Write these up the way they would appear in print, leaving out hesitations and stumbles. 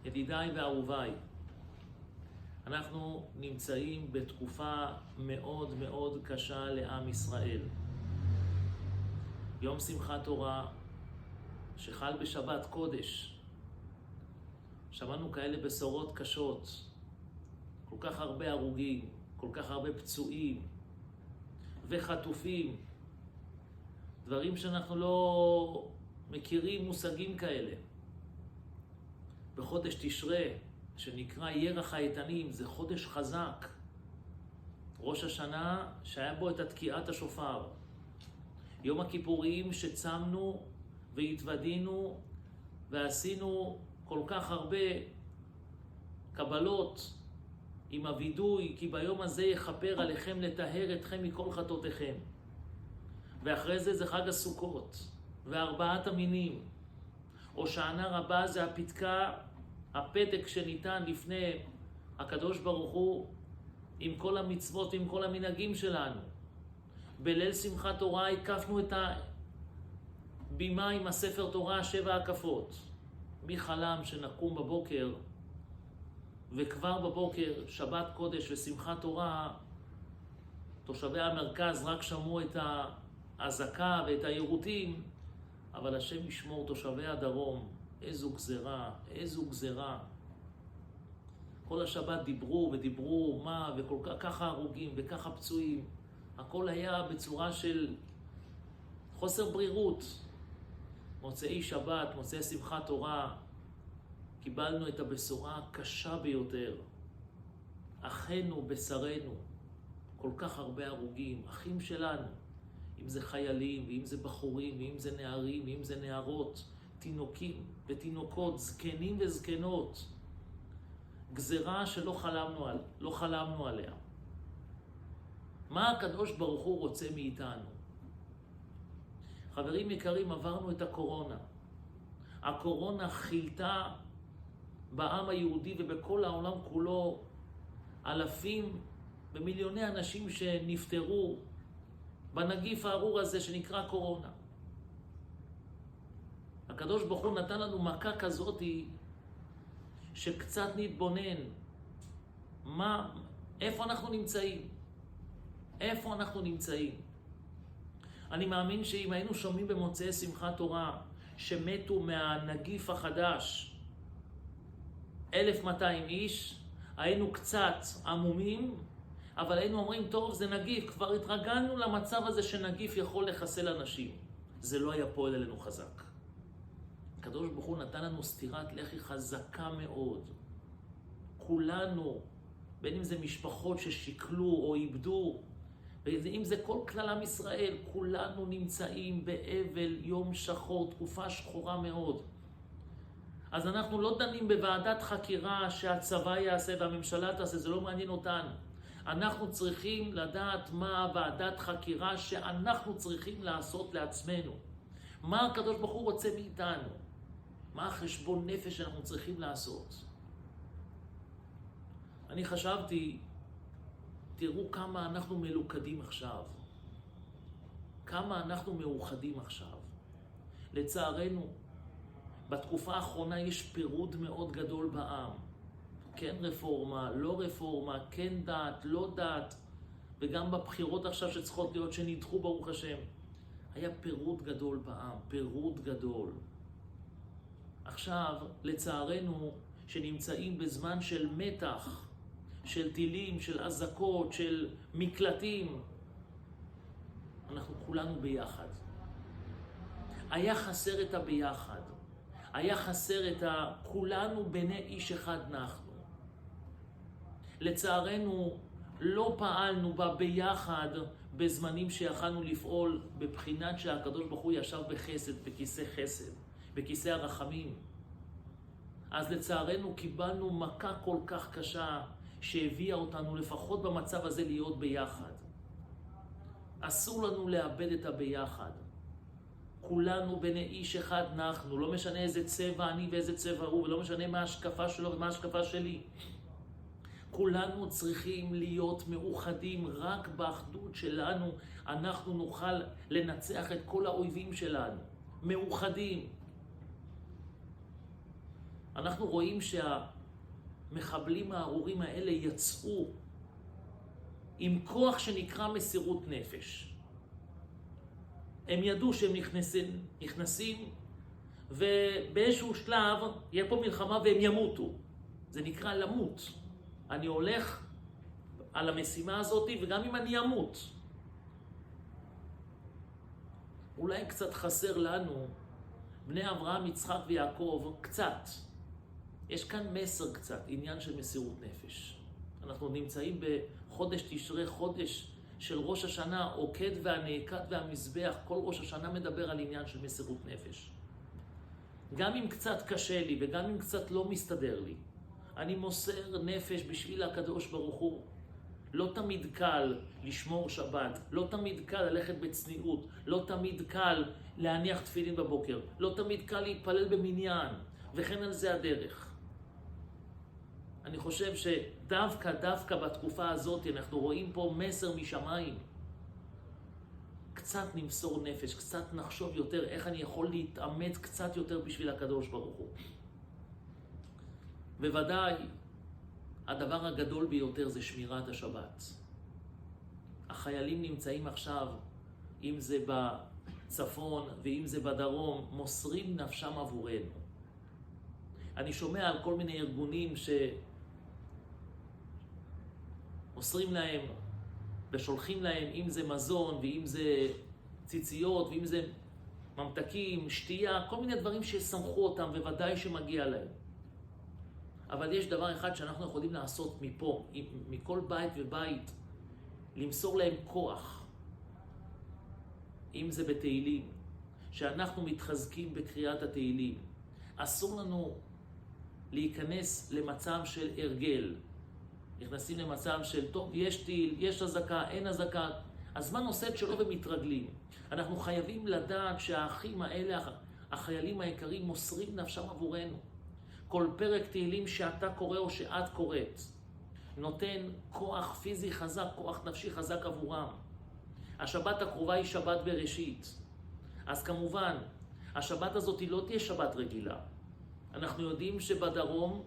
ידידיי ואהוביי, אנחנו נמצאים בתקופה מאוד מאוד קשה לעם ישראל. יום שמחת תורה שחל בשבת קודש. שמענו כאלה בשורות קשות, כל כך הרבה הרוגים, כל כך הרבה פצועים וחטופים, דברים שאנחנו לא מכירים מושגים כאלה. בחודש תשרה, שנקרא ירח האיתנים, זה חודש חזק. ראש השנה שהיה בו את התקיעת השופר. יום הכיפורים שצמנו והתוודינו ועשינו כל כך הרבה קבלות עם הוידוי, כי ביום הזה יכפר עליכם לטהר אתכם מכל חטאותיכם. ואחרי זה חג הסוכות וארבעת המינים. הושענא רבה זה הפתק שניתן לפני הקדוש ברוך הוא עם כל המצוות ועם כל המנהגים שלנו. בליל שמחת תורה הקפנו את הבימה עם הספר תורה 7 הקפות. מי חלם שנקום בבוקר וכבר בבוקר שבת קודש ושמחת תורה, תושבי המרכז רק שמעו את האזעקה ואת היירוטים, אבל השם ישמור תושבי הדרום. איזו גזרה, איזו גזרה. כל השבת דיברו ודיברו מה, וכל ככה הרוגים וככה פצועים. הכל היה בצורה של חוסר ברירות. מוצאי שבת, מוצאי שמחת תורה, קיבלנו את הבשורה הקשה ביותר. אחינו בשרנו, כל כך הרבה הרוגים, אחים שלנו. אם זה חיילים, ואם זה בחורים, ואם זה נערים, ואם זה נערות, תינוקים ותינוקות, זקנים וזקנות. גזרה שלא חלמנו עליה. מה הקדוש ברוך הוא רוצה מאיתנו? חברים יקרים, עברנו את הקורונה. הקורונה חילתה בעם היהודי ובכל העולם כולו אלפים ומיליוני אנשים שנפטרו בנגיף הארור הזה שנקרא קורונה. הקדוש ברוך הוא נתן לנו מכה כזאת שקצת נתבונן איפה אנחנו נמצאים. איפה אנחנו נמצאים. אני מאמין שאם היינו שומעים במוצאי שמחת תורה שמתו מהנגיף החדש 1,200 איש, היינו קצת עמומים, אבל היינו אומרים, טוב, זה נגיף, כבר התרגלנו למצב הזה שנגיף יכול לחסל אנשים. זה לא היה פועל אלינו חזק. הקדוש ברוך הוא נתן לנו סטירת לחי חזקה מאוד. כולנו, בין אם זה משפחות ששיקלו או איבדו, ואם זה כל כלל עם ישראל, כולנו נמצאים באבל יום שחור, תקופה שחורה מאוד. אז אנחנו לא דנים בוועדת חקירה שהצבא יעשה והממשלה תעשה, זה לא מעניין אותנו. אנחנו צריכים לדעת מה ועדת חקירה שאנחנו צריכים לעשות לעצמנו. מה הקדוש ברוך הוא רוצה מאיתנו? מה החשבון נפש שאנחנו צריכים לעשות? אני חשבתי, תראו כמה אנחנו מלוכדים עכשיו. כמה אנחנו מאוחדים עכשיו. לצערנו, בתקופה האחרונה יש פירוד מאוד גדול בעם. כן רפורמה, לא רפורמה, כן דת, לא דת. וגם בבחירות עכשיו שצריכות להיות שנדחו ברוך השם. היה פירוד גדול בעם, פירוד גדול. עכשיו, לצערנו, שנמצאים בזמן של מתח, של טילים, של אזעקות, של מקלטים, אנחנו כולנו ביחד. היה חסר את הביחד. היה חסר את כולנו בני איש אחד אנחנו. לצערנו, לא פעלנו בה ביחד בזמנים שיכלנו לפעול בבחינת שהקדוש ברוך הוא ישב בחסד, בכיסא חסד, בכיסא הרחמים. אז לצערנו קיבלנו מכה כל כך קשה שהביאה אותנו לפחות במצב הזה להיות ביחד. אסור לנו לאבד את הביחד. כולנו בני איש אחד אנחנו, לא משנה איזה צבע אני ואיזה צבע הוא, ולא משנה מה ההשקפה שלו ומה ההשקפה שלי. כולנו צריכים להיות מאוחדים, רק באחדות שלנו אנחנו נוכל לנצח את כל האויבים שלנו. מאוחדים. אנחנו רואים שהמחבלים הארורים האלה יצאו עם כוח שנקרא מסירות נפש. הם ידעו שהם נכנסים ובאיזשהו שלב יהיה פה מלחמה והם ימותו. זה נקרא למות. אני הולך על המשימה הזאת וגם אם אני אמות. אולי קצת חסר לנו, בני אברהם, יצחק ויעקב, קצת. יש כאן מסר קצת, עניין של מסירות נפש. אנחנו נמצאים בחודש תשרי, חודש של ראש השנה, עוקד והנעקד והמזבח, כל ראש השנה מדבר על עניין של מסירות נפש. גם אם קצת קשה לי וגם אם קצת לא מסתדר לי, אני מוסר נפש בשביל הקדוש ברוך הוא. לא תמיד קל לשמור שבת, לא תמיד קל ללכת בצניעות, לא תמיד קל להניח תפילין בבוקר, לא תמיד קל להתפלל במניין, וכן על זה הדרך. אני חושב שדווקא בתקופה הזאת אנחנו רואים פה מסר משמיים. קצת נמסור נפש, קצת נחשוב יותר איך אני יכול להתאמץ קצת יותר בשביל הקדוש ברוך הוא. בוודאי, הדבר הגדול ביותר זה שמירת השבת. החיילים נמצאים עכשיו, אם זה בצפון ואם זה בדרום, מוסרים נפשם עבורנו. אני שומע על כל מיני ארגונים שמוסרים להם ושולחים להם, אם זה מזון ואם זה ציציות ואם זה ממתקים, שתייה, כל מיני דברים שסמכו אותם וודאי שמגיע להם. אבל יש דבר אחד שאנחנו יכולים לעשות מפה, מכל בית ובית, למסור להם כוח. אם זה בתהילים, שאנחנו מתחזקים בקריאת התהילים. אסור לנו להיכנס למצב של הרגל. נכנסים למצב של, טוב, יש תהיל, יש הזקה, אין הזקה. הזמן עושה את שלו ומתרגלים. אנחנו חייבים לדעת שהאחים האלה, החיילים היקרים, מוסרים נפשם עבורנו. כל פרק תהילים שאתה קורא או שאת קוראת, נותן כוח פיזי חזק, כוח נפשי חזק עבורם. השבת הקרובה היא שבת בראשית. אז כמובן, השבת הזאת לא תהיה שבת רגילה. אנחנו יודעים שבדרום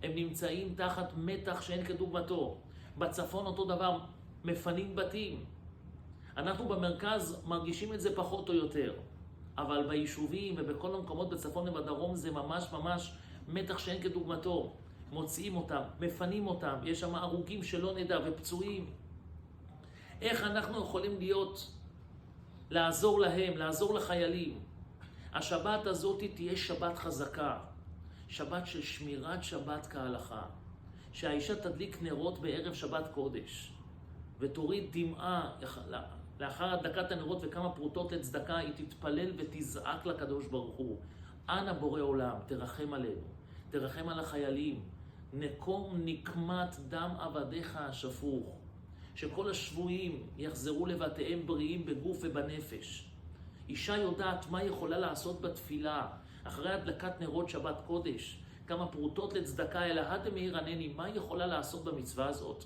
הם נמצאים תחת מתח שאין כדוגמתו. בצפון אותו דבר, מפנים בתים. אנחנו במרכז מרגישים את זה פחות או יותר. אבל ביישובים ובכל המקומות בצפון ובדרום זה ממש מתח שאין כדוגמתו. מוציאים אותם, מפנים אותם, יש שם הרוגים שלא נדע ופצועים. איך אנחנו יכולים לעזור להם, לעזור לחיילים? השבת הזאת תהיה שבת חזקה, שבת של שמירת שבת כהלכה. שהאישה תדליק נרות בערב שבת קודש, ותוריד דמעה לאחר הדלקת הנרות וכמה פרוטות לצדקה, היא תתפלל ותזעק לקדוש ברוך הוא. אנא בורא עולם, תרחם עלינו, תרחם על החיילים, נקום נקמת דם עבדיך השפוך, שכל השבויים יחזרו לבתיהם בריאים בגוף ובנפש. אישה יודעת מה יכולה לעשות בתפילה, אחרי הדלקת נרות שבת קודש, כמה פרוטות לצדקה, אלא הדמאיר ענני, מה יכולה לעשות במצווה הזאת?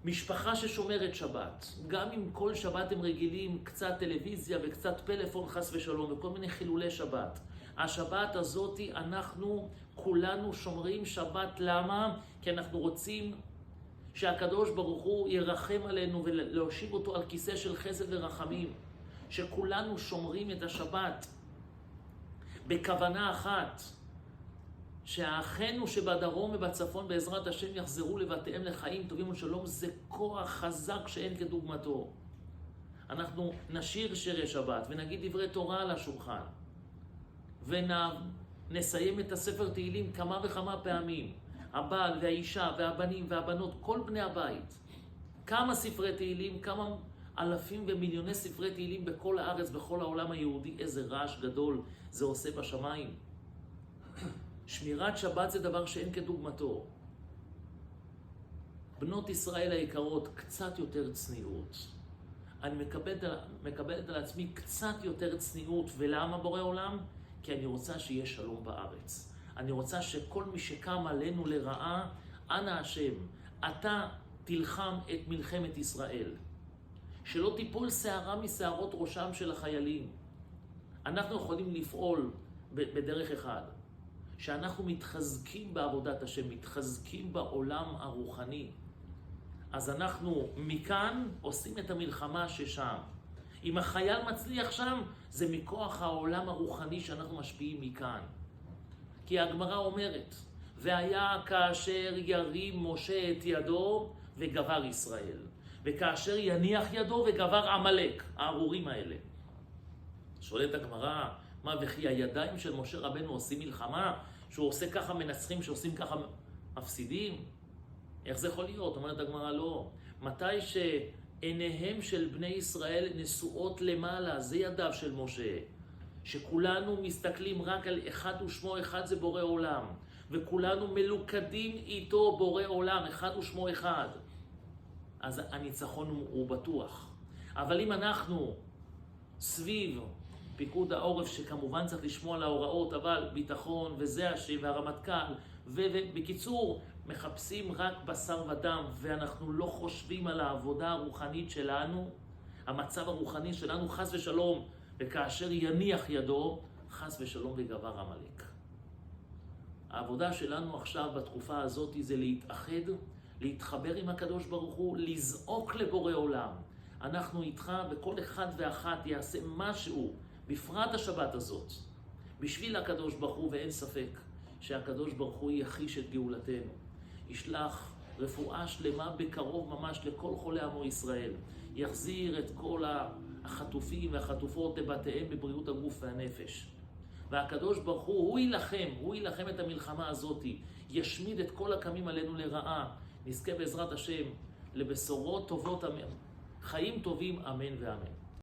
משפחה ששומרת שבת, גם אם כל שבת הם רגילים קצת טלוויזיה וקצת פלאפון חס ושלום וכל מיני חילולי שבת, השבת הזאת אנחנו כולנו שומרים שבת. למה? כי אנחנו רוצים שהקדוש ברוך הוא ירחם עלינו ולהושיב אותו על כיסא של חסד ורחמים. שכולנו שומרים את השבת בכוונה אחת, שהאחינו שבדרום ובצפון בעזרת השם יחזרו לבתיהם לחיים טובים ולשלום. זה כוח חזק שאין כדוגמתו. אנחנו נשיר שירי שבת ונגיד דברי תורה על השולחן ונסיים את הספר תהילים כמה וכמה פעמים, הבעל והאישה והבנים והבנות, כל בני הבית, כמה ספרי תהילים, כמה אלפים ומיליוני ספרי תהילים בכל הארץ, בכל העולם היהודי. איזה רעש גדול זה עושה בשמיים. שמירת שבת זה דבר שאין כדוגמתו. בנות ישראל היקרות, קצת יותר צניעות. אני מקבלת על עצמי קצת יותר צניעות. ולמה בורא עולם? כי אני רוצה שיהיה שלום בארץ. אני רוצה שכל מי שקם עלינו לרעה, אנא השם, אתה תלחם את מלחמת ישראל. שלא תיפול שערה משערות ראשם של החיילים. אנחנו יכולים לפעול בדרך אחד. שאנחנו מתחזקים בעבודת השם, מתחזקים בעולם הרוחני. אז אנחנו מכאן עושים את המלחמה ששם. אם החייל מצליח שם, זה מכוח העולם הרוחני שאנחנו משפיעים מכאן. כי הגמרא אומרת, והיה כאשר ירים משה את ידו וגבר ישראל, וכאשר יניח ידו וגבר עמלק, הארורים האלה. שואלת הגמרא, מה וכי הידיים של משה רבנו עושים מלחמה? שהוא עושה ככה מנצחים, שעושים ככה מפסידים? איך זה יכול להיות? אומרת הגמרא, לא. מתי שעיניהם של בני ישראל נשואות למעלה, זה ידיו של משה. שכולנו מסתכלים רק על אחד ושמו אחד, זה בורא עולם. וכולנו מלוכדים איתו בורא עולם, אחד ושמו אחד. אז הניצחון הוא בטוח. אבל אם אנחנו סביב פיקוד העורף, שכמובן צריך לשמוע על ההוראות, אבל ביטחון וזה השם והרמטכ"ל, ובקיצור, מחפשים רק בשר ודם, ואנחנו לא חושבים על העבודה הרוחנית שלנו, המצב הרוחני שלנו, חס ושלום, וכאשר יניח ידו, חס ושלום וגבר עמלק. העבודה שלנו עכשיו בתקופה הזאת זה להתאחד, להתחבר עם הקדוש ברוך הוא, לזעוק לבורא עולם. אנחנו איתך, וכל אחד ואחת יעשה משהו, בפרט השבת הזאת, בשביל הקדוש ברוך הוא, ואין ספק שהקדוש ברוך הוא יחיש את גאולתנו. ישלח רפואה שלמה בקרוב ממש לכל חולי עמו ישראל. יחזיר את כל החטופים והחטופות לבתיהם בבריאות הגוף והנפש. והקדוש ברוך הוא ילחם את המלחמה הזאת. ישמיד את כל הקמים עלינו לרעה. נזכה בעזרת השם לבשורות טובות, חיים טובים, אמן ואמן.